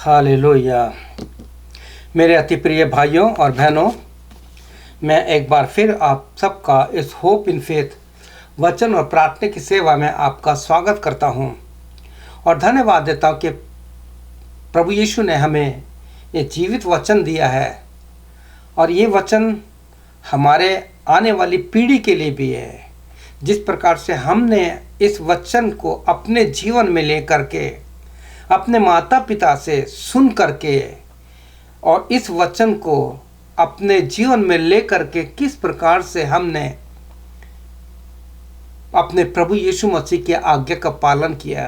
Hallelujah. मेरे अति प्रिय भाइयों और बहनों, मैं एक बार फिर आप सबका इस होप इन फेथ वचन और प्रार्थना की सेवा में आपका स्वागत करता हूं और धन्यवाद देता हूं कि प्रभु यीशु ने हमें ये जीवित वचन दिया है और ये वचन हमारे आने वाली पीढ़ी के लिए भी है। जिस प्रकार से हमने इस वचन को अपने जीवन में लेकर के अपने माता पिता से सुन करके और इस वचन को अपने जीवन में लेकर के किस प्रकार से हमने अपने प्रभु यीशु मसीह की आज्ञा का पालन किया।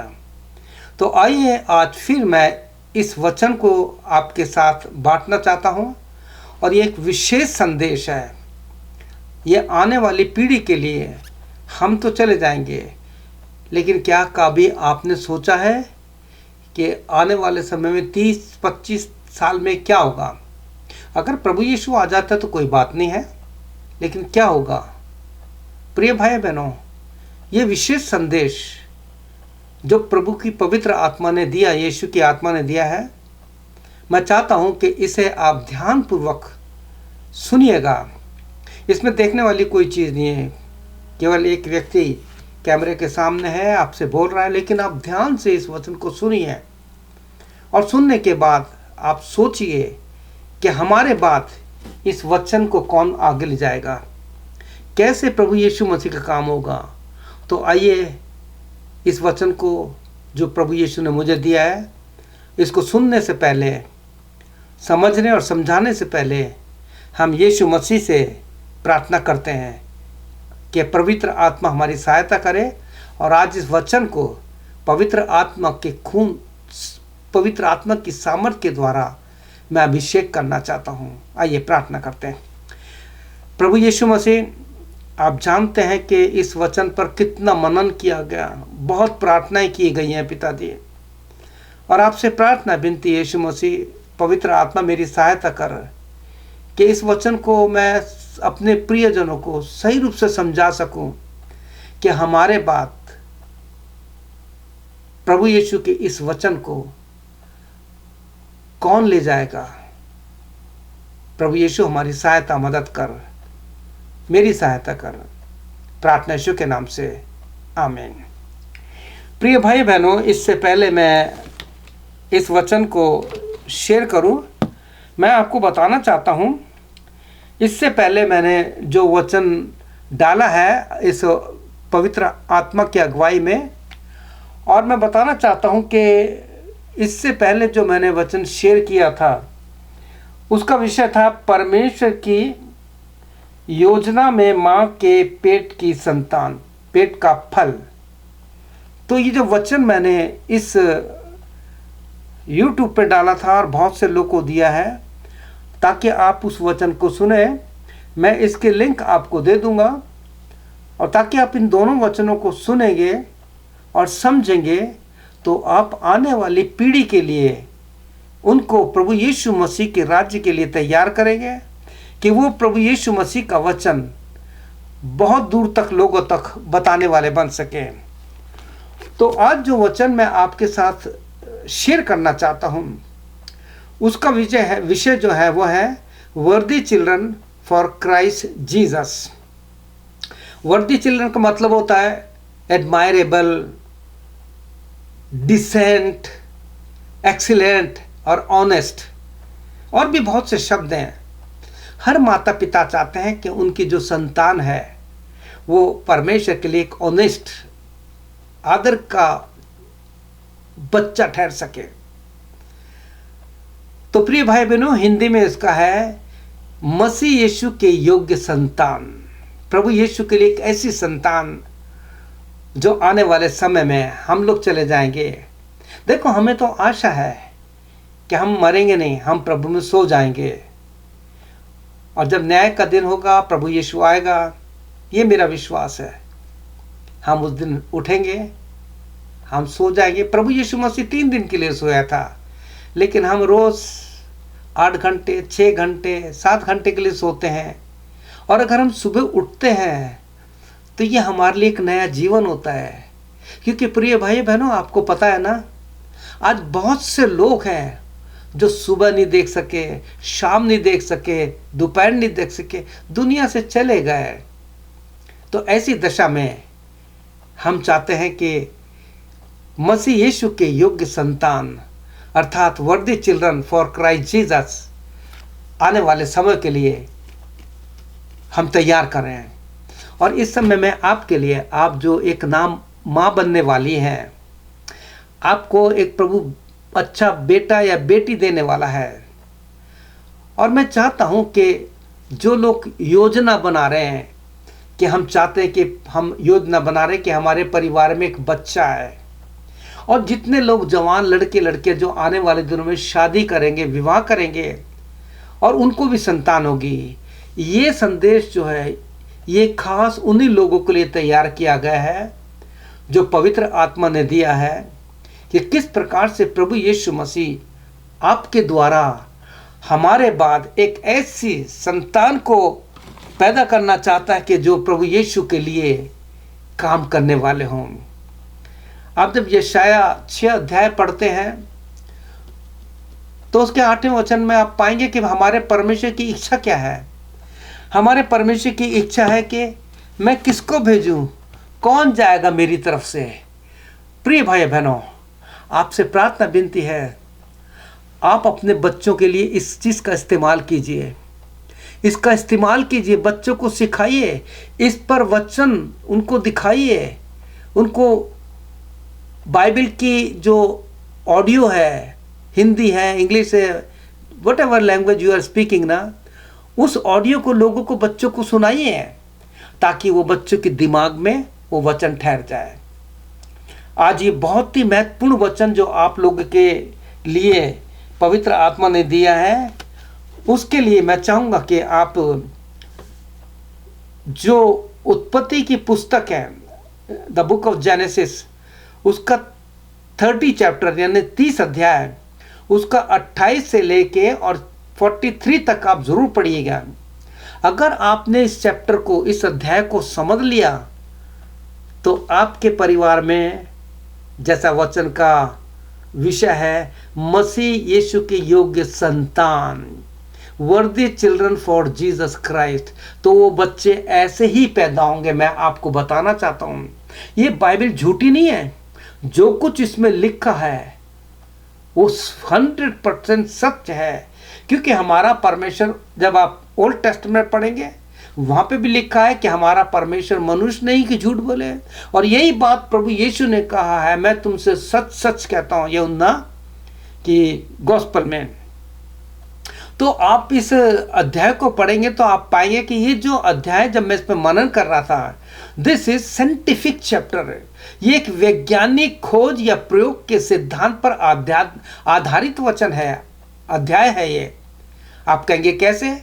तो आइए आज फिर मैं इस वचन को आपके साथ बांटना चाहता हूं और ये एक विशेष संदेश है। ये आने वाली पीढ़ी के लिए। हम तो चले जाएंगे, लेकिन क्या कभी आपने सोचा है कि आने वाले समय में 30-25 साल में क्या होगा? अगर प्रभु यीशु आ जाता है तो कोई बात नहीं है, लेकिन क्या होगा? प्रिय भाई बहनों, ये विशेष संदेश जो प्रभु की पवित्र आत्मा ने दिया, यीशु की आत्मा ने दिया है, मैं चाहता हूं कि इसे आप ध्यानपूर्वक सुनिएगा। इसमें देखने वाली कोई चीज़ नहीं है। केवल एक व्यक्ति कैमरे के सामने है, आपसे बोल रहा है, लेकिन आप ध्यान से इस वचन को सुनिए और सुनने के बाद आप सोचिए कि हमारे बाद इस वचन को कौन आगे ले जाएगा, कैसे प्रभु यीशु मसीह का काम होगा। तो आइए इस वचन को जो प्रभु यीशु ने मुझे दिया है, इसको सुनने से पहले, समझने और समझाने से पहले हम यीशु मसीह से प्रार्थना करते हैं कि पवित्र आत्मा हमारी सहायता करे और आज इस वचन को पवित्र आत्मा के खून, पवित्र आत्मा की सामर्थ के द्वारा मैं अभिषेक करना चाहता हूँ। आइए प्रार्थना करते हैं। प्रभु यीशु मसीह, आप जानते हैं कि इस वचन पर कितना मनन किया गया, बहुत प्रार्थनाएं की गई हैं पिता जी, और आपसे प्रार्थना विनती यीशु मसीह, पवित्र आत्मा मेरी सहायता कर कि इस वचन को मैं अपने प्रियजनों को सही रूप से समझा सकूं कि हमारे बाद प्रभु यीशु के इस वचन को कौन ले जाएगा। प्रभु यीशु हमारी सहायता, मदद कर, मेरी सहायता कर, प्रार्थना यीशु के नाम से, आमीन। प्रिय भाई बहनों, इससे पहले मैं इस वचन को शेयर करूं, मैं आपको बताना चाहता हूं, इससे पहले मैंने जो वचन डाला है इस पवित्र आत्मा की अगुवाई में, और मैं बताना चाहता हूं कि इससे पहले जो मैंने वचन शेयर किया था उसका विषय था परमेश्वर की योजना में माँ के पेट की संतान, पेट का फल। तो ये जो वचन मैंने इस YouTube पे डाला था और बहुत से लोगों को दिया है ताकि आप उस वचन को सुने, मैं इसके लिंक आपको दे दूंगा, और ताकि आप इन दोनों वचनों को सुनेंगे और समझेंगे तो आप आने वाली पीढ़ी के लिए उनको प्रभु यीशु मसीह के राज्य के लिए तैयार करेंगे कि वो प्रभु यीशु मसीह का वचन बहुत दूर तक लोगों तक बताने वाले बन सके। तो आज जो वचन मैं आपके साथ शेयर करना चाहता हूँ उसका विषय जो है वो है वर्दी चिल्ड्रन फॉर क्राइस्ट जीसस। वर्दी चिल्ड्रन का मतलब होता है एडमायरेबल, डिसेंट, एक्सीलेंट और ऑनेस्ट, और भी बहुत से शब्द हैं। हर माता पिता चाहते हैं कि उनकी जो संतान है वो परमेश्वर के लिए एक ऑनेस्ट, आदर का बच्चा ठहर सके। तो प्रिय भाई बहनों, हिंदी में इसका है मसीह यीशु के योग्य संतान। प्रभु यीशु के लिए एक ऐसी संतान जो आने वाले समय में हम लोग चले जाएंगे। देखो, हमें तो आशा है कि हम मरेंगे नहीं, हम प्रभु में सो जाएंगे, और जब न्याय का दिन होगा प्रभु यीशु आएगा, ये मेरा विश्वास है। हम उस दिन उठेंगे, हम सो जाएंगे। प्रभु यीशु मसीह 3 दिन के लिए सोया था, लेकिन हम रोज 8 घंटे, 6 घंटे, 7 घंटे के लिए सोते हैं, और अगर हम सुबह उठते हैं तो ये हमारे लिए एक नया जीवन होता है। क्योंकि प्रिय भाई बहनों, आपको पता है ना, आज बहुत से लोग हैं जो सुबह नहीं देख सके, शाम नहीं देख सके, दोपहर नहीं देख सके, दुनिया से चले गए। तो ऐसी दशा में हम चाहते हैं कि मसीह यीशु के योग्य संतान अर्थात वर्दी चिल्ड्रन फॉर क्राइस्ट जीसस आने वाले समय के लिए हम तैयार कर रहे हैं। और इस समय में आपके लिए, आप जो एक नाम माँ बनने वाली हैं, आपको एक प्रभु अच्छा बेटा या बेटी देने वाला है। और मैं चाहता हूं कि जो लोग योजना बना रहे हैं, कि हम चाहते हैं कि हम योजना बना रहे हैं कि हमारे परिवार में एक बच्चा है, और जितने लोग जवान लड़के लड़के जो आने वाले दिनों में शादी करेंगे, विवाह करेंगे और उनको भी संतान होगी, ये संदेश जो है ये खास उन्हीं लोगों के लिए तैयार किया गया है जो पवित्र आत्मा ने दिया है कि किस प्रकार से प्रभु यीशु मसीह आपके द्वारा हमारे बाद एक ऐसी संतान को पैदा करना चाहता है कि जो प्रभु यीशु के लिए काम करने वाले हों। आप जब यशाया 6 अध्याय पढ़ते हैं तो उसके 8वें वचन में आप पाएंगे कि हमारे परमेश्वर की इच्छा क्या है। हमारे परमेश्वर की इच्छा है कि मैं किसको भेजूं, कौन जाएगा मेरी तरफ से। प्रिय भाई बहनों, आपसे प्रार्थना विनती है, आप अपने बच्चों के लिए इस चीज़ का इस्तेमाल कीजिए, इसका इस्तेमाल कीजिए, बच्चों को सिखाइए, इस पर वचन उनको दिखाइए, उनको बाइबल की जो ऑडियो है, हिंदी है, इंग्लिश है, whatever language you are speaking ना, उस ऑडियो को लोगों को, बच्चों को सुनाइए ताकि वो बच्चों के दिमाग में वो वचन ठहर जाए। आज ये बहुत ही महत्वपूर्ण वचन जो आप लोगों के लिए पवित्र आत्मा ने दिया है, उसके लिए मैं चाहूँगा कि आप जो उत्पत्ति की पुस्तक है, द बुक ऑफ जेनेसिस, उसका 30 चैप्टर यानी 30 अध्याय, उसका 28 से लेके और 43 तक आप जरूर पढ़िएगा। अगर आपने इस चैप्टर को, इस अध्याय को समझ लिया तो आपके परिवार में, जैसा वचन का विषय है, मसीह यीशु के योग्य संतान, वर्दी चिल्ड्रन फॉर जीसस क्राइस्ट, तो वो बच्चे ऐसे ही पैदा होंगे। मैं आपको बताना चाहता हूँ, ये बाइबल झूठी नहीं है, जो कुछ इसमें लिखा है वो 100% सत्य है। क्योंकि हमारा परमेश्वर, जब आप ओल्ड टेस्टामेंट पढ़ेंगे, वहाँ पे भी लिखा है कि हमारा परमेश्वर मनुष्य नहीं कि झूठ बोले। और यही बात प्रभु यीशु ने कहा है, मैं तुमसे सच सच कहता हूँ, यूहन्ना की गॉस्पेल में। तो आप इस अध्याय को पढ़ेंगे तो आप पाएंगे कि ये जो अध्याय, जब मैं इस पर मनन कर रहा था, दिस इज साइंटिफिक चैप्टर है। ये एक वैज्ञानिक खोज या प्रयोग के सिद्धांत पर आधारित वचन है, अध्याय है ये। आप कहेंगे कैसे?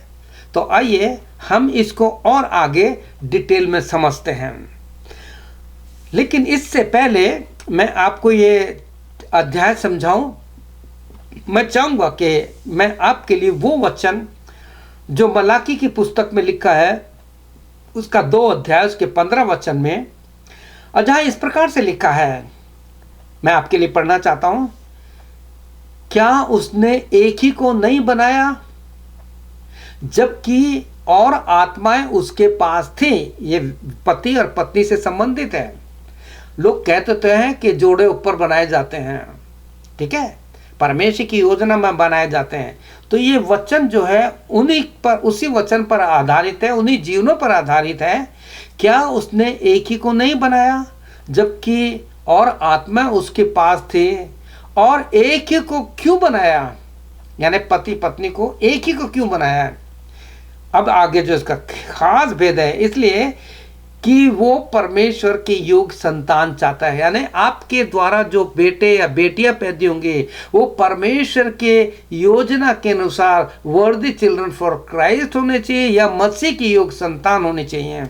तो आइए हम इसको और आगे डिटेल में समझते हैं। लेकिन इससे पहले मैं आपको ये अध्याय समझाऊं, मैं चाहूँगा कि मैं आपके लिए वो वचन जो मलाकी की पुस्तक में लिखा है, उसका 2 अध्याय, उसके 15 वचन में, और जहाँ इस प्रकार से लिखा है, मैं आपके लिए पढ़ना चाहता हूँ। क्या उसने एक ही को नहीं बनाया, जबकि और आत्माएं उसके पास थी। ये पति और पत्नी से संबंधित है। लोग कहते तो हैं कि जोड़े ऊपर बनाए जाते हैं, ठीक है, परमेश्वर की योजना में बनाए जाते हैं। तो ये वचन जो है उन्हीं पर, उसी वचन पर आधारित है, उन्हीं जीवनों पर आधारित है। क्या उसने एक ही को नहीं बनाया, जबकि और आत्मा उसके पास थी, और एक ही को क्यों बनाया, यानी पति पत्नी को एक ही को क्यों बनाया। अब आगे जो इसका खास भेद है, इसलिए कि वो परमेश्वर के योग्य संतान चाहता है, यानी आपके द्वारा जो बेटे या बेटियां पैदा होंगे वो परमेश्वर के योजना के अनुसार वर्दी चिल्ड्रन फॉर क्राइस्ट होने चाहिए या मसीह की योग्य संतान होने चाहिए।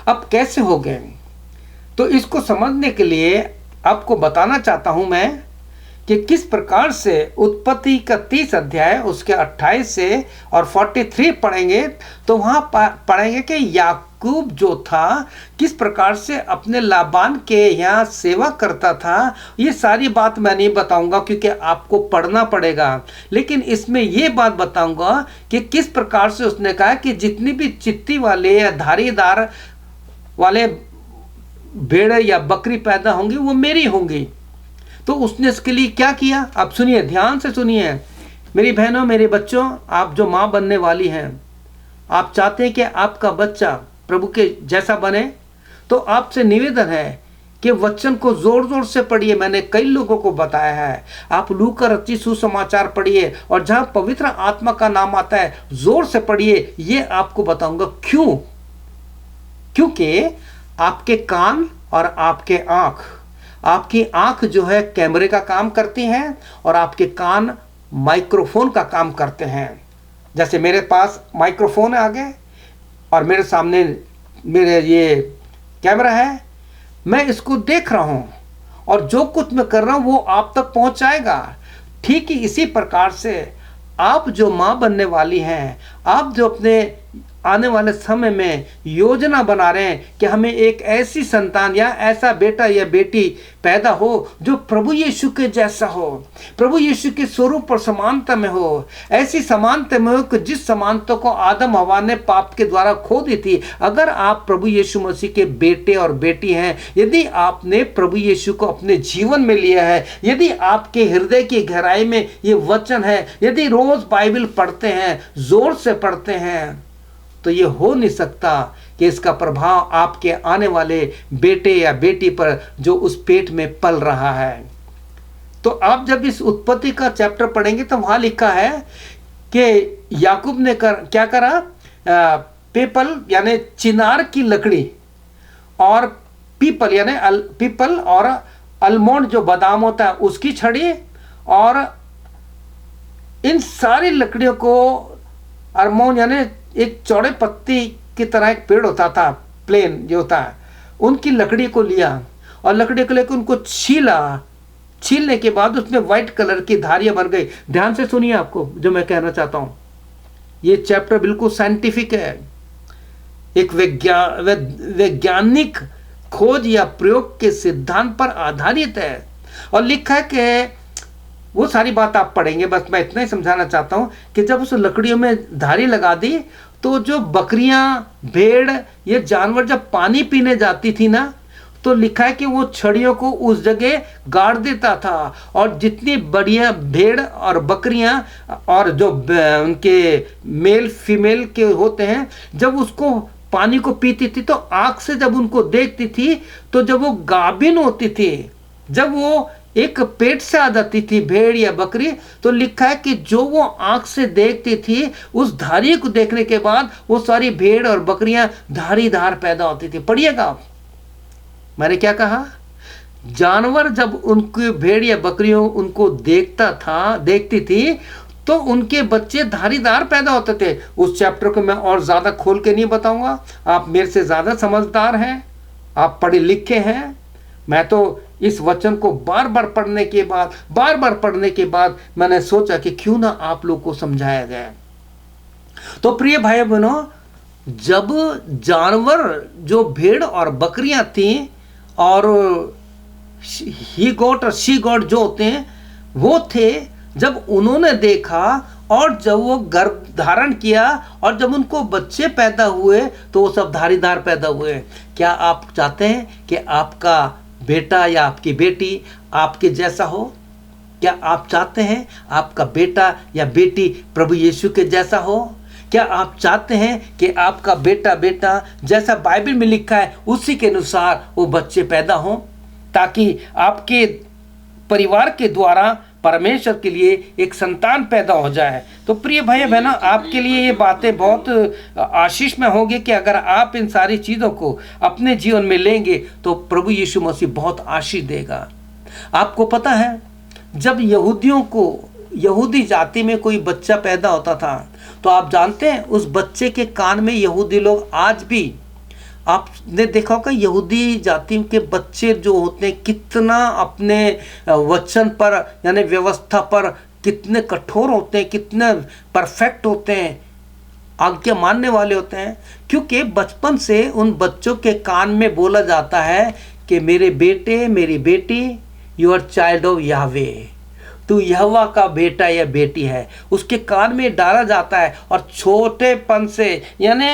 अब कैसे हो गए, तो इसको समझने के लिए आपको बताना चाहता हूं मैं कि किस प्रकार से उत्पत्ति का 30 अध्याय उसके 28 से और 43 पढ़ेंगे तो वहाँ पढ़ेंगे कि याकूब जो था किस प्रकार से अपने लाबान के यहाँ सेवा करता था, ये सारी बात मैं नहीं बताऊंगा क्योंकि आपको पढ़ना पड़ेगा। लेकिन इसमें ये बात बताऊंगा कि किस प्रकार से उसने कहा कि जितनी भी चित्ती वाले या धारीदार वाले भेड़ या बकरी पैदा होंगी वो मेरी होंगी। तो उसने इसके लिए क्या किया, आप सुनिए, ध्यान से सुनिए मेरी बहनों, मेरे बच्चों, आप जो माँ बनने वाली हैं, आप चाहते हैं कि आपका बच्चा प्रभु के जैसा बने, तो आपसे निवेदन है कि वचन को जोर जोर से पढ़िए। मैंने कई लोगों को बताया है, आप लूका रचित सुसमाचार पढ़िए और जहाँ पवित्र आत्मा का नाम आता है जोर से पढ़िए। ये आपको बताऊंगा क्यों, क्योंकि आपके कान और आपके आपकी आंख जो है कैमरे का काम करती हैं और आपके कान माइक्रोफोन का काम करते हैं। जैसे मेरे पास माइक्रोफोन है आगे और मेरे सामने मेरे ये कैमरा है, मैं इसको देख रहा हूँ और जो कुछ मैं कर रहा हूँ वो आप तक पहुँचाएगा। ठीक ही इसी प्रकार से आप जो माँ बनने वाली हैं, आप जो अपने आने वाले समय में योजना बना रहे हैं कि हमें एक ऐसी संतान या ऐसा बेटा या बेटी पैदा हो जो प्रभु यीशु के जैसा हो, प्रभु यीशु के स्वरूप और समानता में हो, ऐसी समानता में हो कि जिस समानता को आदम हवा ने पाप के द्वारा खो दी थी। अगर आप प्रभु यीशु मसीह के बेटे और बेटी हैं, यदि आपने प्रभु यीशु को अपने जीवन में लिया है, यदि आपके हृदय की गहराई में ये वचन है, यदि रोज बाइबल पढ़ते हैं, जोर से पढ़ते हैं, तो ये हो नहीं सकता कि इसका प्रभाव आपके आने वाले बेटे या बेटी पर जो उस पेट में पल रहा है। तो आप जब इस उत्पत्ति का चैप्टर पढ़ेंगे तो वहां लिखा है कि याकूब ने क्या करा, पीपल यानी चिनार की लकड़ी और पीपल यानी पीपल और अलमोंड जो बादाम होता है उसकी छड़ी, और इन सारी लकड़ियों को, अलमोंड यानी एक चौड़े पत्ती की तरह एक पेड़ होता था, प्लेन जो होता है, उनकी लकड़ी को लिया और लकड़ी को लेकर उनको छीलने के बाद उसमें व्हाइट कलर की धारियां बन गई। ध्यान से सुनिए आपको जो मैं कहना चाहता हूं, ये चैप्टर बिल्कुल साइंटिफिक है, एक वैज्ञानिक खोज या प्रयोग के सिद्धांत पर आधारित है। और लिखा है कि वो सारी बात आप पढ़ेंगे, बस मैं इतना ही समझाना चाहता हूँ कि जब उस लकड़ियों में धारी लगा दी तो जो बकरियां, भेड़, ये जानवर जब पानी पीने जाती थी ना, तो लिखा है कि वो छड़ियों को उस जगह गाड़ देता था और जितनी बढ़िया भेड़ और बकरियां और जो उनके मेल फीमेल के होते हैं, जब उसको पानी को पीती थी तो आँख से जब उनको देखती थी, तो जब वो गाभिन होती थी, जब वो एक पेट से आ जाती थी भेड़ या बकरी, तो लिखा है कि जो वो आंख से देखती थी उस धारी को देखने के बाद वो सारी भेड़ और बकरियां धारीदार पैदा होती थी। पढ़िएगा आप, मैंने क्या कहा, जानवर जब उनकी भेड़ या बकरियों उनको देखती थी तो उनके बच्चे धारीदार पैदा होते थे। उस चैप्टर को मैं और ज्यादा खोल के नहीं बताऊंगा, आप मेरे से ज्यादा समझदार हैं, आप पढ़े लिखे हैं। मैं तो इस वचन को बार बार पढ़ने के बाद मैंने सोचा कि क्यों ना आप लोग को समझाया जाए। तो प्रिय भाई बहनों, जब जानवर जो भेड़ और बकरियां थीं और ही गोट और शी गोट जो होते हैं वो थे, जब उन्होंने देखा और जब वो गर्भ धारण किया और जब उनको बच्चे पैदा हुए तो वो सब धारीदार पैदा हुए। क्या आप चाहते हैं कि आपका बेटा या आपकी बेटी आपके जैसा हो? क्या आप चाहते हैं आपका बेटा या बेटी प्रभु यीशु के जैसा हो? क्या आप चाहते हैं कि आपका बेटा जैसा बाइबल में लिखा है उसी के अनुसार वो बच्चे पैदा हों, ताकि आपके परिवार के द्वारा परमेश्वर के लिए एक संतान पैदा हो जाए? तो प्रिय भाई बहनों, आपके लिए ये बातें बहुत आशीष में होंगी कि अगर आप इन सारी चीज़ों को अपने जीवन में लेंगे तो प्रभु यीशु मसीह बहुत आशीष देगा। आपको पता है, जब यहूदी जाति में कोई बच्चा पैदा होता था तो आप जानते हैं उस बच्चे के कान में, यहूदी लोग आज भी, आपने देखा होगा यहूदी जाति के बच्चे जो होते हैं कितना अपने वचन पर यानी व्यवस्था पर कितने कठोर होते हैं, कितने परफेक्ट होते हैं। आज्ञा मानने वाले होते हैं, क्योंकि बचपन से उन बच्चों के कान में बोला जाता है कि मेरे बेटे मेरी बेटी, you are child of Yahweh, तू यहोवा का बेटा या बेटी है, उसके कान में डाला जाता है। और छोटेपन से यानी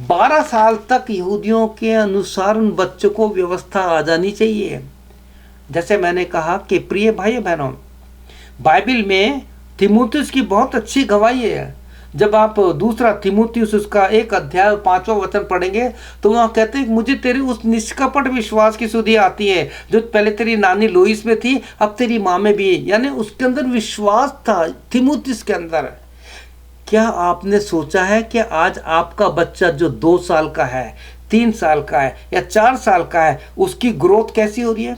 12 साल तक यहूदियों के अनुसार उन बच्चों को व्यवस्था आ जानी चाहिए। जैसे मैंने कहा कि प्रिय भाई बहनों, बाइबल में तीमुथियुस की बहुत अच्छी गवाही है। जब आप दूसरा तीमुथियुस उसका 1 अध्याय 5वां वचन पढ़ेंगे तो वहाँ कहते हैं मुझे तेरे उस निष्कपट विश्वास की सुधि आती है जो पहले तेरी नानी लोइस में थी, अब तेरी माँ में भी है। यानी उसके अंदर विश्वास था तीमुथियुस के अंदर। क्या आपने सोचा है कि आज आपका बच्चा जो 2 साल का है, 3 साल का है या 4 साल का है, उसकी ग्रोथ कैसी हो रही है?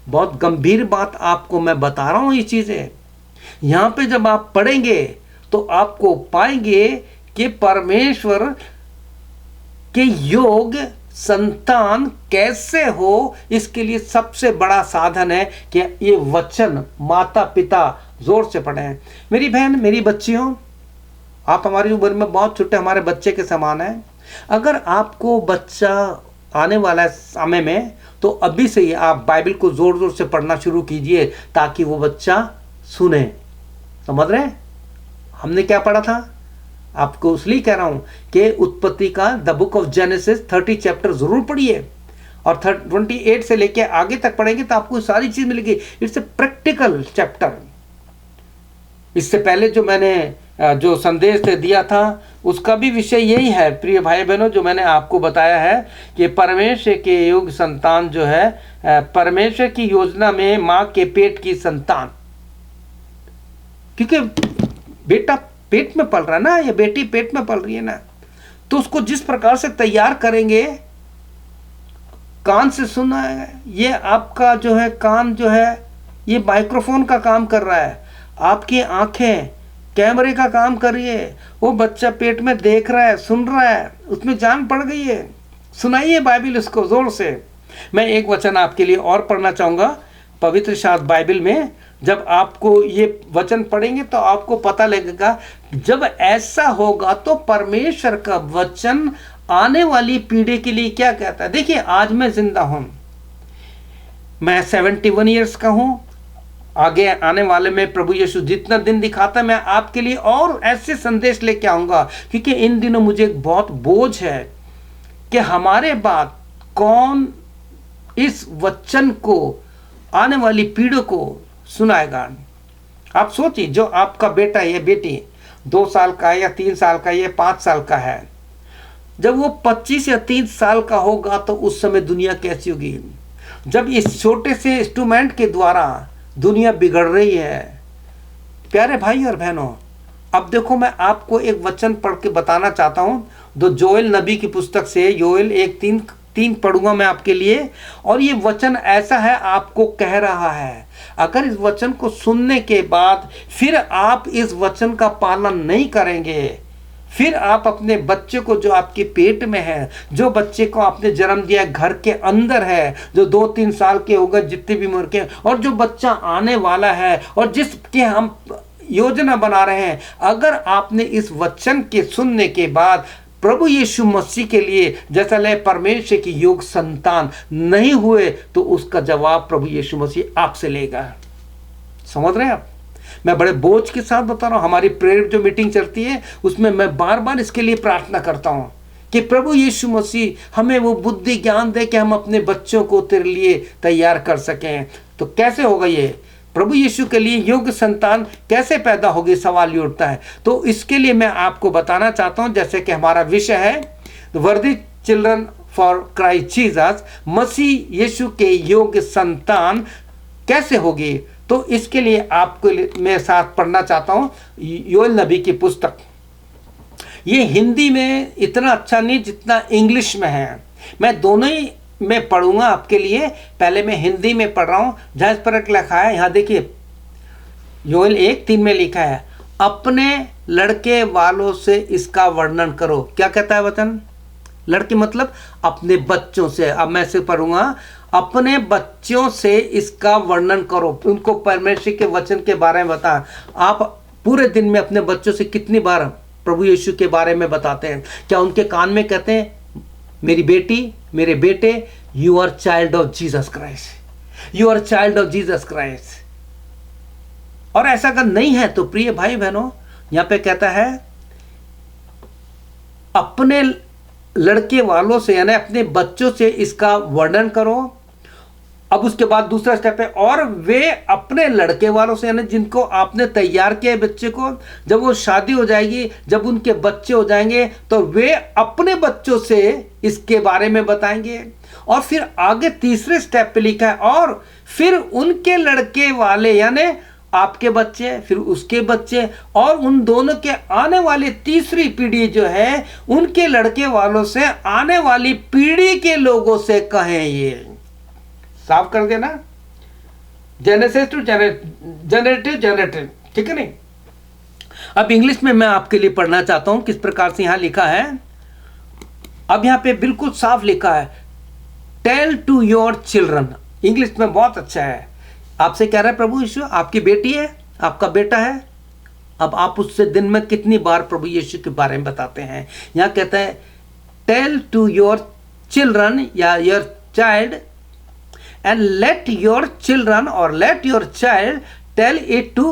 बहुत गंभीर बात आपको मैं बता रहा हूँ। ये चीज़ें यहाँ पे जब आप पढ़ेंगे तो आपको पाएंगे कि परमेश्वर के योग संतान कैसे हो, इसके लिए सबसे बड़ा साधन है कि ये वचन माता पिता जोर से पढ़ें। मेरी बहन, मेरी बच्चियों, आप हमारी उम्र में बहुत छोटे, हमारे बच्चे के समान हैं। अगर आपको बच्चा आने वाला है समय में, तो अभी से ही आप बाइबल को जोर जोर से पढ़ना शुरू कीजिए ताकि वो बच्चा सुने। समझ रहे हैं? हमने क्या पढ़ा था? आपको इसलिए कह रहा हूं कि उत्पत्ति का the book of genesis 30 chapter जरूर पढ़िए और 28 से लेके आगे तक पढ़ेंगे तो आपको सारी चीज मिलेगी। It's a practical chapter. इससे पहले जो मैंने जो संदेश दिया था उसका भी विषय यही है प्रिय भाई बहनों, जो मैंने आपको बताया है कि परमेश्वर के युग संतान जो है, परमेश्वर की योजना में माँ के पेट की संतान, क्योंकि बेटा पेट में पल रहा है ना, या बेटी पेट में पल रही है ना, तो उसको जिस प्रकार से तैयार करेंगे, कान से सुना है, ये आपका जो है कान जो है ये माइक्रोफोन का काम कर रहा है, आपकी आंखें कैमरे का काम कर रही है, वो बच्चा पेट में देख रहा है, सुन रहा है, उसमें जान पड़ गई है। सुनाइए बाइबल उसको जोर से। मैं एक वचन आपके लिए और पढ़ना चाहूँगा पवित्र शास्त्र बाइबल में। जब आपको ये वचन पढ़ेंगे तो आपको पता लगेगा, जब ऐसा होगा तो परमेश्वर का वचन आने वाली पीढ़ी के लिए क्या कहता है। देखिए, आज मैं जिंदा हूं, मैं 71 ईयर्स का हूं। आगे आने वाले में प्रभु यीशु जितना दिन दिखाता है, मैं आपके लिए और ऐसे संदेश लेके आऊंगा, क्योंकि इन दिनों मुझे एक बहुत बोझ है कि हमारे बाद कौन इस वचन को आने वाली पीढ़ी को सुनाएगा। आप सोचिए, जो आपका बेटा या बेटी 2 साल का है या 3 साल का या 5 साल का है, जब वो 25 या 30 साल का होगा तो उस समय दुनिया कैसी होगी। जब इस छोटे से इंस्ट्रूमेंट के द्वारा दुनिया बिगड़ रही है। प्यारे भाई और बहनों, अब देखो, मैं आपको एक वचन पढ़ के बताना चाहता हूं, जो जोएल नबी की पुस्तक से, योएल 1:3 पढ़ूंगा मैं आपके लिए। और ये वचन ऐसा है, आपको कह रहा है, अगर इस वचन को सुनने के बाद फिर आप इस वचन का पालन नहीं करेंगे, फिर आप अपने बच्चे को जो आपके पेट में है, जो बच्चे को आपने जन्म दिया है, घर के अंदर है, जो 2-3 साल के होगा, जितने भी उम्र के, और जो बच्चा आने वाला है और जिसके हम योजना बना रहे हैं, अगर आपने इस वचन के सुनने के बाद प्रभु यीशु मसीह के लिए जैसा ले परमेश्वर की योग संतान नहीं हुए, तो उसका जवाब प्रभु यीशु मसीह आपसे लेगा। समझ रहे हैं आप? मैं बड़े बोझ के साथ बता रहा हूं। हमारी प्रेयर जो मीटिंग चलती है उसमें मैं बार बार इसके लिए प्रार्थना करता हूं कि प्रभु यीशु मसीह हमें वो बुद्धि ज्ञान दे कि हम अपने बच्चों को तेरे लिए तैयार कर सकें। तो कैसे होगा ये? प्रभु यीशु के लिए योग्य संतान कैसे पैदा होगी, सवाल ये उठता है। तो इसके लिए मैं आपको बताना चाहता हूं, जैसे कि हमारा विषय है वर्दी चिल्ड्रन फॉर क्राइस्ट जीसस, मसीह यीशु के योग्य संतान कैसे होगी। तो इसके लिए आपको मैं साथ पढ़ना चाहता हूं योएल नबी की पुस्तक। ये हिंदी में इतना अच्छा नहीं जितना इंग्लिश में है। मैं दोनों ही में पढ़ूंगा आपके लिए। पहले मैं हिंदी में पढ़ रहा हूं, जहां इस पर लिखा है, यहां देखिए, योएल 1:3 में लिखा है, अपने लड़के वालों से इसका वर्णन करो। क्या कहता है वचन? लड़के मतलब अपने बच्चों से। अब मैं इसे पढ़ूंगा, अपने बच्चों से इसका वर्णन करो, उनको परमेश्वर के वचन के बारे में बता। आप पूरे दिन में अपने बच्चों से कितनी बार प्रभु यीशु के बारे में बताते हैं? क्या उनके कान में कहते हैं, मेरी बेटी, मेरे बेटे, you are child of Jesus Christ, you are child of Jesus Christ? और ऐसा अगर नहीं है तो प्रिय भाई बहनों, यहां पे कहता है अपने लड़के वालों से यानी अपने बच्चों से इसका वर्णन करो। अब उसके बाद दूसरा स्टेप है, और वे अपने लड़के वालों से यानी जिनको आपने तैयार किया है बच्चे को, जब वो शादी हो जाएगी, जब उनके बच्चे हो जाएंगे तो वे अपने बच्चों से इसके बारे में बताएंगे। और फिर आगे तीसरे स्टेप पे लिखा है, और फिर उनके लड़के वाले यानी आपके बच्चे, फिर उसके बच्चे, और उन दोनों के आने वाली तीसरी पीढ़ी जो है उनके लड़के वालों से आने वाली पीढ़ी के लोगों से कहें। ये साफ कर देना, जेनेसिस टू जनरेटिव, ठीक है नहीं? अब इंग्लिश में मैं आपके लिए पढ़ना चाहता हूं किस प्रकार से यहां लिखा है। अब यहां पे बिल्कुल साफ लिखा है, tell to your children. English में बहुत अच्छा है। आपसे कह रहा है प्रभु यीशु, आपकी बेटी है, आपका बेटा है, अब आप उससे दिन में कितनी बार प्रभु यीशु के बारे में बताते हैं? यहां कहता है टेल टू योर चिल्ड्रन या your child, and let your children or let your child tell it to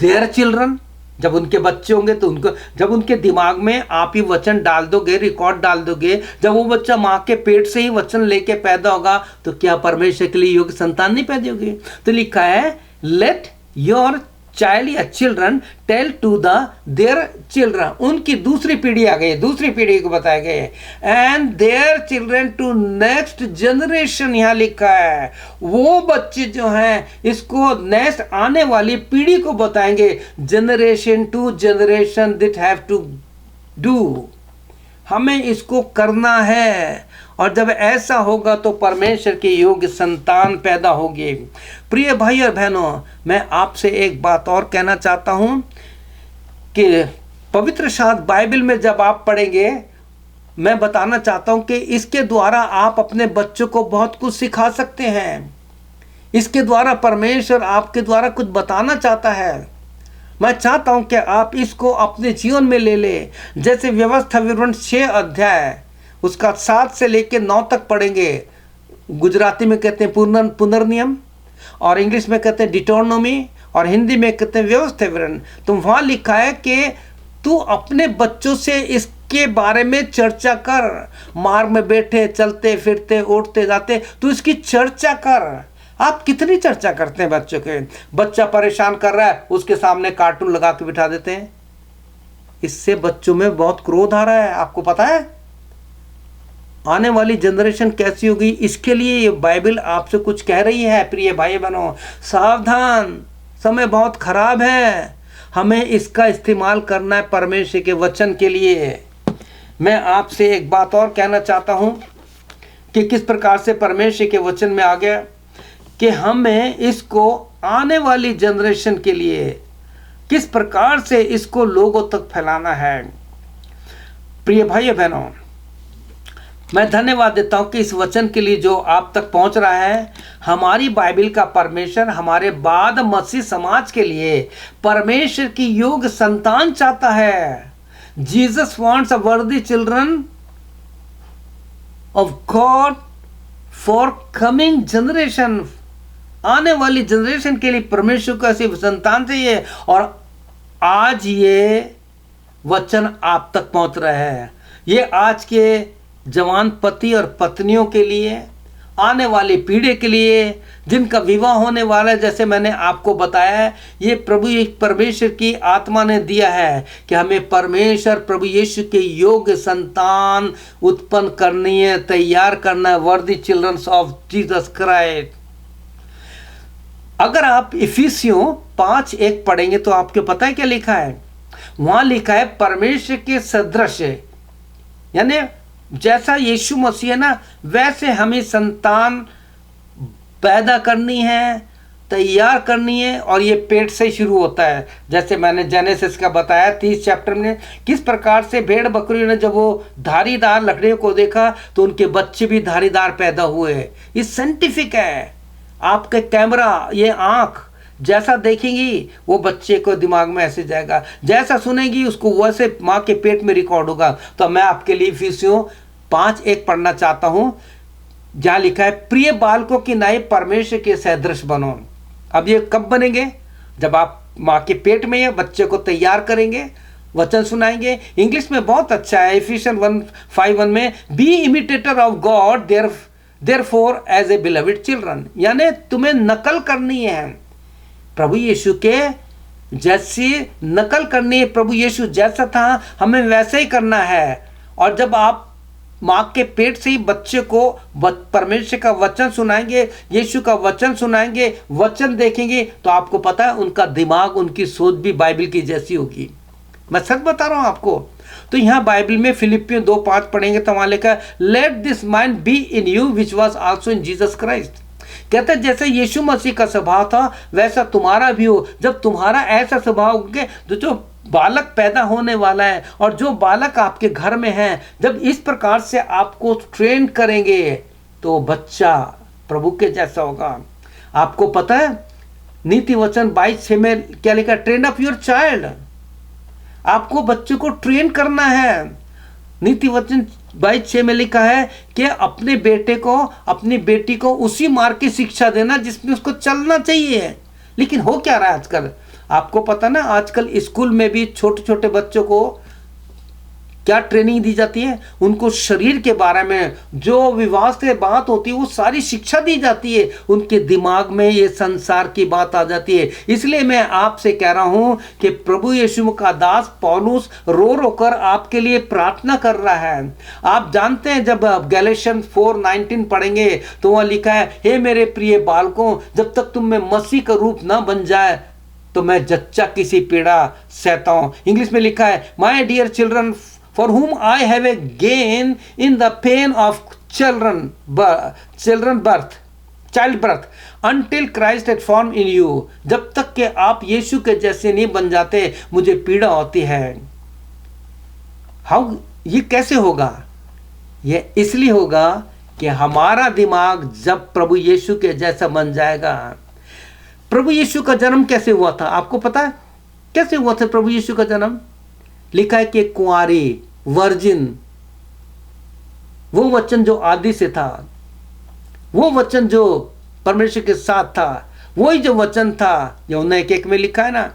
their children। जब उनके बच्चे होंगे तो उनको, जब उनके दिमाग में आप ही वचन डाल दोगे, रिकॉर्ड डाल दोगे, जब वो बच्चा माँ के पेट से ही वचन लेके पैदा होगा तो क्या परमेश्वर के लिए योग्य संतान नहीं पैदा होगी? तो लिखा है लेट योर चाइल्ड या children tell to the their children. उनकी दूसरी पीढ़ी आ गई, दूसरी पीढ़ी को बताया गया, and their children to next generation. यहाँ लिखा है वो बच्चे जो हैं इसको नेक्स्ट आने वाली पीढ़ी को बताएंगे, generation to generation that have to do. हमें इसको करना है, और जब ऐसा होगा तो परमेश्वर के योग्य संतान पैदा होगी। प्रिय भाई और बहनों, मैं आपसे एक बात और कहना चाहता हूं कि पवित्र शास्त्र बाइबल में जब आप पढ़ेंगे, मैं बताना चाहता हूं कि इसके द्वारा आप अपने बच्चों को बहुत कुछ सिखा सकते हैं। इसके द्वारा परमेश्वर आपके द्वारा कुछ बताना चाहता है। मैं चाहता हूं कि आप इसको अपने जीवन में ले ले। जैसे व्यवस्था विवरण 6 अध्याय उसका 7 से लेकर 9 तक पढ़ेंगे। गुजराती में कहते हैं पुनर्नियम, और इंग्लिश में कहते हैं डिटोनोमी, और हिंदी में कहते हैं व्यवस्था विवरण। तो वहाँ लिखा है कि तू अपने बच्चों से इसके बारे में चर्चा कर। मार्ग में बैठे, चलते फिरते, उठते जाते, तू इसकी चर्चा कर। आप कितनी चर्चा करते हैं बच्चों के? बच्चा परेशान कर रहा है, उसके सामने कार्टून लगा के बिठा देते हैं। इससे बच्चों में बहुत क्रोध आ रहा है, आपको पता है? आने वाली जनरेशन कैसी होगी, इसके लिए ये बाइबल आपसे कुछ कह रही है। प्रिय भाई बहनों, सावधान, समय बहुत खराब है, हमें इसका इस्तेमाल करना है परमेश्वर के वचन के लिए। मैं आपसे एक बात और कहना चाहता हूं कि किस प्रकार से परमेश्वर के वचन में आ गया कि हमें इसको आने वाली जनरेशन के लिए किस प्रकार से इसको लोगों तक फैलाना है। प्रिय भाई बहनों, मैं धन्यवाद देता हूं कि इस वचन के लिए जो आप तक पहुंच रहा है। हमारी बाइबल का परमेश्वर हमारे बाद मसीह समाज के लिए परमेश्वर की योग्य संतान चाहता है। जीसस वांट्स अ वर्दी children of God for coming generation. आने वाली जनरेशन के लिए परमेश्वर को ऐसी संतान चाहिए, और आज ये वचन आप तक पहुंच रहा है। ये आज के जवान पति और पत्नियों के लिए, आने वाली पीढ़ी के लिए, जिनका विवाह होने वाला है। जैसे मैंने आपको बताया है, ये प्रभु परमेश्वर की आत्मा ने दिया है कि हमें परमेश्वर प्रभु यीशु के योग्य संतान उत्पन्न करनी है, तैयार करना है, वर्दी चिल्ड्रंस ऑफ जीसस क्राइस्ट। अगर आप इफिसियों 5:1 पढ़ेंगे तो आपको पता है क्या लिखा है? वहां लिखा है परमेश्वर के सदृश, यानी जैसा यीशु मसीह है ना, वैसे हमें संतान पैदा करनी है, तैयार करनी है, और ये पेट से शुरू होता है। जैसे मैंने जेनेसिस का बताया 30 चैप्टर में, किस प्रकार से भेड़ बकरियों ने जब वो धारीदार लकड़ियों को देखा तो उनके बच्चे भी धारीदार पैदा हुए। ये साइंटिफिक है। आपके कैमरा, ये आँख जैसा देखेंगी वो बच्चे को दिमाग में ऐसे जाएगा, जैसा सुनेंगी उसको वैसे माँ के पेट में रिकॉर्ड होगा। तो मैं आपके लिए इफिसियों 5:1 पढ़ना चाहता हूँ, जहाँ लिखा है, प्रिय बालकों की नाई परमेश्वर के सदृश बनो। अब ये कब बनेंगे? जब आप माँ के पेट में या बच्चे को तैयार करेंगे, वचन सुनाएंगे। इंग्लिश में बहुत अच्छा है, इफिशियन 1:5 में, be imitator of God therefore as a beloved children, यानी तुम्हें नकल करनी है, प्रभु यीशु के जैसी नकल करनी है। प्रभु यीशु जैसा था हमें वैसे ही करना है। और जब आप माँ के पेट से ही बच्चे को परमेश्वर का वचन सुनाएंगे, यीशु का वचन सुनाएंगे, वचन देखेंगे, तो आपको पता है उनका दिमाग, उनकी सोच भी बाइबल की जैसी होगी। मैं सच बता रहा हूं आपको। तो यहाँ बाइबल में फिलिपियों 2:5 पढ़ेंगे तो वहां लिखा है, let this mind be in you which was also in Jesus Christ. कहते हैं जैसे यीशु मसीह का स्वभाव था वैसा तुम्हारा भी हो। जब तुम्हारा ऐसा स्वभाव होगा, तो जो बालक पैदा होने वाला है और जो बालक आपके घर में है, जब इस प्रकार से आपको ट्रेन करेंगे तो बच्चा प्रभु के जैसा होगा। आपको पता है नीति वचन 22:6 में क्या लिखा? Train up your child. आपको बच्चे को ट्रेन करना है। नीति वचन 22:6 में लिखा है कि अपने बेटे को, अपनी बेटी को उसी मार्ग की शिक्षा देना जिसमें उसको चलना चाहिए। लेकिन हो क्या रहा है आजकल? आपको पता ना, आजकल स्कूल में भी छोटे छोटे बच्चों को क्या ट्रेनिंग दी जाती है? उनको शरीर के बारे में जो विवाह से बात होती है वो सारी शिक्षा दी जाती है। उनके दिमाग में ये संसार की बात आ जाती है। इसलिए मैं आपसे कह रहा हूं कि प्रभु यीशु का दास पौलुस रो रो कर आपके लिए प्रार्थना कर रहा है। आप जानते हैं जब गैलेशियन 4:19 पढ़ेंगे तो वह लिखा है, हे मेरे प्रिय बालकों, जब तक तुम में मसीह का रूप ना बन जाए तो मैं जच्चा किसी पीड़ा सहता हूं। इंग्लिश में लिखा है, my dear children for whom I have a gain in the pain of childbirth until Christ had formed in you। जब तक कि आप यीशु के जैसे नहीं बन जाते मुझे पीड़ा होती है। हाउ, ये कैसे होगा? ये इसलिए होगा कि हमारा दिमाग जब प्रभु यीशु के जैसा बन जाएगा। प्रभु यीशु का जन्म कैसे हुआ था? आपको पता है कैसे हुआ था प्रभु यीशु का जन्म? लिखा है कि कुंवारी, वर्जिन, वो वचन जो आदि से था, वो वचन जो परमेश्वर के साथ था, वही जो वचन था, यूहन्ना 1:1 में लिखा है ना,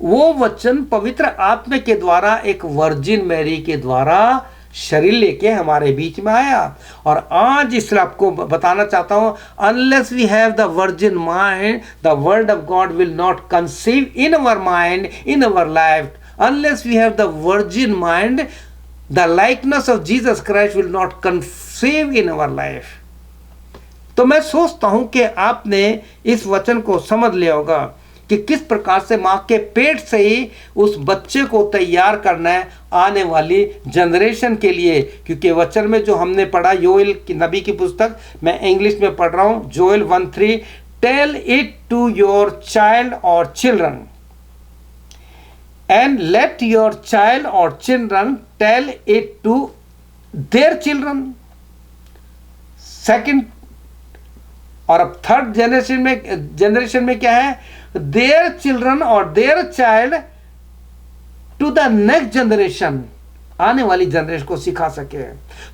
वो वचन पवित्र आत्मा के द्वारा एक वर्जिन मैरी के द्वारा शरीर लेके हमारे बीच में आया। और आज इसलिए आपको बताना चाहता हूं, unless we have the virgin mind, the word of God will not conceive in our mind, in our life. Unless we have the virgin mind, the likeness of Jesus Christ will not conceive in our life। तो मैं सोचता हूं कि आपने इस वचन को समझ लिया होगा कि किस प्रकार से माँ के पेट से ही उस बच्चे को तैयार करना है आने वाली जनरेशन के लिए। क्योंकि वचन में जो हमने पढ़ा, योएल की नबी की पुस्तक, मैं इंग्लिश में पढ़ रहा हूं, Joel 1:3, tell it to your child और children and let your child or children tell it to their children। Second और अब थर्ड जनरेशन में क्या है? their children और their child to the next generation, आने वाली जनरेशन को सिखा सके।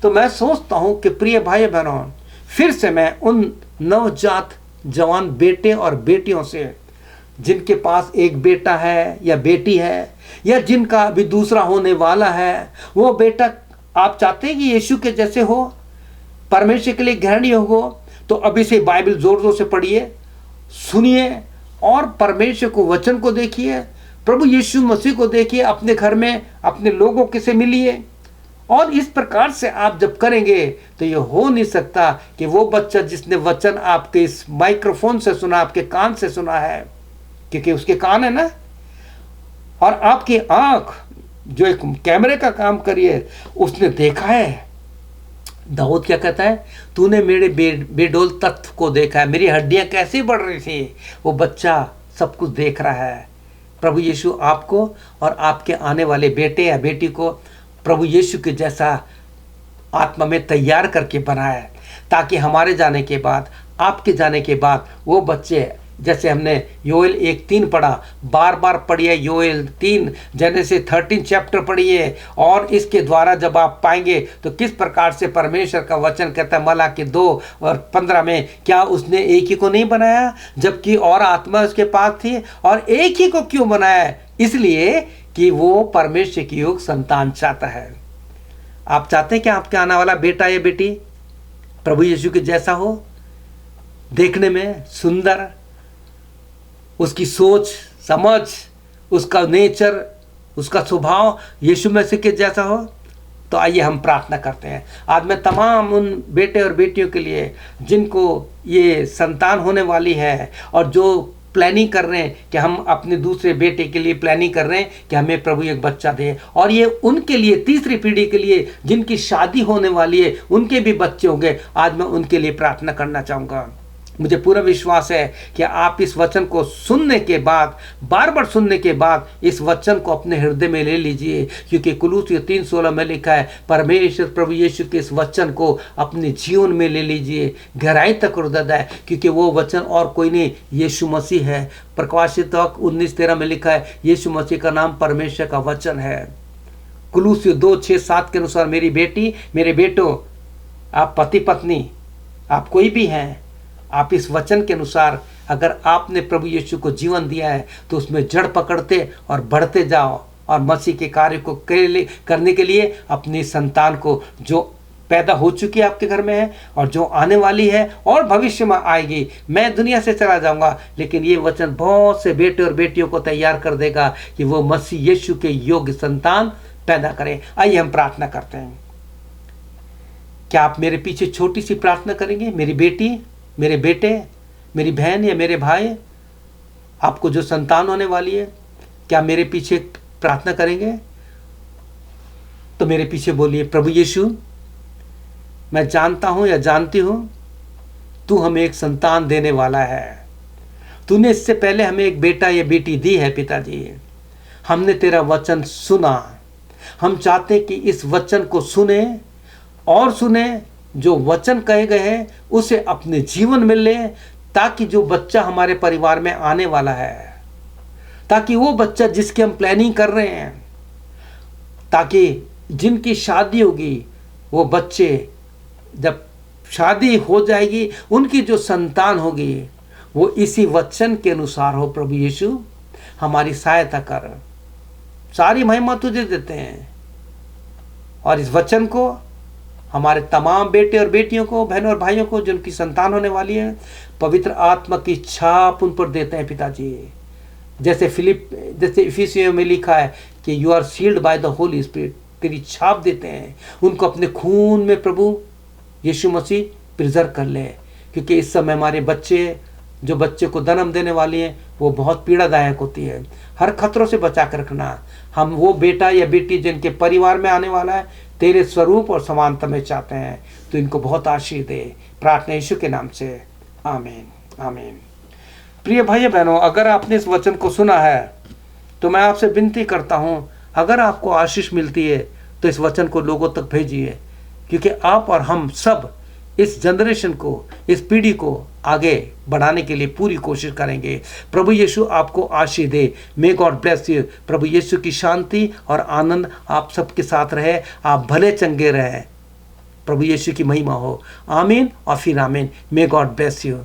तो मैं सोचता हूं कि प्रिय भाई बहनों, फिर से मैं उन नवजात जवान बेटे और बेटियों से जिनके पास एक बेटा है या बेटी है या जिनका अभी दूसरा होने वाला है, वो बेटा आप चाहते हैं कि यीशु के जैसे हो, परमेश्वर के लिए ग्रहणीय हो, तो अभी से बाइबल जोर जोर से पढ़िए, सुनिए और परमेश्वर को, वचन को देखिए, प्रभु यीशु मसीह को देखिए, अपने घर में अपने लोगों के से मिलिए। और इस प्रकार से आप जब करेंगे तो ये हो नहीं सकता कि वो बच्चा जिसने वचन आपके इस माइक्रोफोन से सुना, आपके कान से सुना है, क्योंकि उसके कान है ना, और आपकी आंख जो एक कैमरे का काम करिए, उसने देखा है। दाऊद क्या कहता है? तूने मेरे बेडोल तत्व को देखा है, मेरी हड्डियां कैसे बढ़ रही थी। वो बच्चा सब कुछ देख रहा है। प्रभु यीशु आपको और आपके आने वाले बेटे या बेटी को प्रभु यीशु के जैसा आत्मा में तैयार करके बनाया है, ताकि हमारे जाने के बाद, आपके जाने के बाद, वो बच्चे जैसे हमने योएल 1:3 पढ़ा, बार बार पढ़िए योएल 3, जेनेसिस 13 चैप्टर पढ़िए, और इसके द्वारा जब आप पाएंगे तो किस प्रकार से परमेश्वर का वचन कहता है मलाकी 2:15 में, क्या उसने एक ही को नहीं बनाया जबकि और आत्मा उसके पास थी, और एक ही को क्यों बनाया? इसलिए कि वो परमेश्वर की योग संतान चाहता है। आप चाहते हैं कि आपके आने वाला बेटा या बेटी प्रभु यीशु के जैसा हो, देखने में सुंदर, उसकी सोच समझ, उसका नेचर, उसका स्वभाव यीशु मसीह के जैसा हो? तो आइए हम प्रार्थना करते हैं। आज मैं तमाम उन बेटे और बेटियों के लिए जिनको ये संतान होने वाली है और जो प्लानिंग कर रहे हैं कि हम अपने दूसरे बेटे के लिए प्लानिंग कर रहे हैं कि हमें प्रभु एक बच्चा दे, और ये उनके लिए तीसरी पीढ़ी के लिए जिनकी शादी होने वाली है, उनके भी बच्चे होंगे, आज मैं उनके लिए प्रार्थना करना चाहूँगा। मुझे पूरा विश्वास है कि आप इस वचन को सुनने के बाद, बार बार सुनने के बाद, इस वचन को अपने हृदय में ले लीजिए, क्योंकि कुलूसियों 3:16 में लिखा है, परमेश्वर प्रभु यीशु के इस वचन को अपने जीवन में ले लीजिए, गहराई तक हृदय है, क्योंकि वो वचन और कोई नहीं, यीशु मसीह है। प्रकाशित 19:13 में लिखा है, यीशु मसीह का नाम परमेश्वर का वचन है। कुलूसियों 2:6-7 के अनुसार, मेरी बेटी, मेरे बेटो, आप पति पत्नी, आप कोई भी हैं, आप इस वचन के अनुसार अगर आपने प्रभु यीशु को जीवन दिया है तो उसमें जड़ पकड़ते और बढ़ते जाओ, और मसीह के कार्य को करने के लिए अपनी संतान को, जो पैदा हो चुकी है आपके घर में है और जो आने वाली है और भविष्य में आएगी, मैं दुनिया से चला जाऊंगा, लेकिन ये वचन बहुत से बेटे और बेटियों को तैयार कर देगा कि वो मसीह यीशु के योग्य संतान पैदा करें। आइए हम प्रार्थना करते हैं। क्या आप मेरे पीछे छोटी सी प्रार्थना करेंगे? मेरी बेटी, मेरे बेटे, मेरी बहन या मेरे भाई, आपको जो संतान होने वाली है, क्या मेरे पीछे प्रार्थना करेंगे? तो मेरे पीछे बोलिए, प्रभु यीशु, मैं जानता हूं या जानती हूं तू हमें एक संतान देने वाला है। तूने इससे पहले हमें एक बेटा या बेटी दी है पिताजी। हमने तेरा वचन सुना, हम चाहते कि इस वचन को सुने और सुने, जो वचन कहे गए हैं उसे अपने जीवन में ले, ताकि जो बच्चा हमारे परिवार में आने वाला है, ताकि वो बच्चा जिसकी हम प्लानिंग कर रहे हैं, ताकि जिनकी शादी होगी वो बच्चे जब शादी हो जाएगी उनकी जो संतान होगी वो इसी वचन के अनुसार हो। प्रभु यीशु, हमारी सहायता कर, सारी महिमा तुझे देते हैं, और इस वचन को हमारे तमाम बेटे और बेटियों को, बहनों और भाइयों को जिनकी संतान होने वाली है, पवित्र आत्मा की छाप उन पर देते हैं पिताजी। जैसे इफिसियों में लिखा है कि you are sealed by the Holy Spirit, तेरी छाप देते हैं उनको अपने खून में प्रभु यीशु मसीह प्रिजर्व कर ले, क्योंकि इस समय हमारे बच्चे, जो बच्चे को जन्म देने वाली हैं, वो बहुत पीड़ादायक होती है। हर खतरों से बचा कर रखना। हम वो बेटा या बेटी जिनके परिवार में आने वाला है, तेरे स्वरूप और समानता में चाहते हैं, तो इनको बहुत आशीष दे। प्रार्थना यीशु के नाम से, आमीन आमीन। प्रिय भाई बहनों, अगर आपने इस वचन को सुना है तो मैं आपसे विनती करता हूँ, अगर आपको आशीष मिलती है तो इस वचन को लोगों तक भेजिए, क्योंकि आप और हम सब इस जनरेशन को, इस पीढ़ी को आगे बढ़ाने के लिए पूरी कोशिश करेंगे। प्रभु यीशु आपको आशीष दे। May God bless you. प्रभु यीशु की शांति और आनंद आप सबके साथ रहे। आप भले चंगे रहे। प्रभु यीशु की महिमा हो। आमीन और फिर आमीन। मे गॉड ब्लेस यू।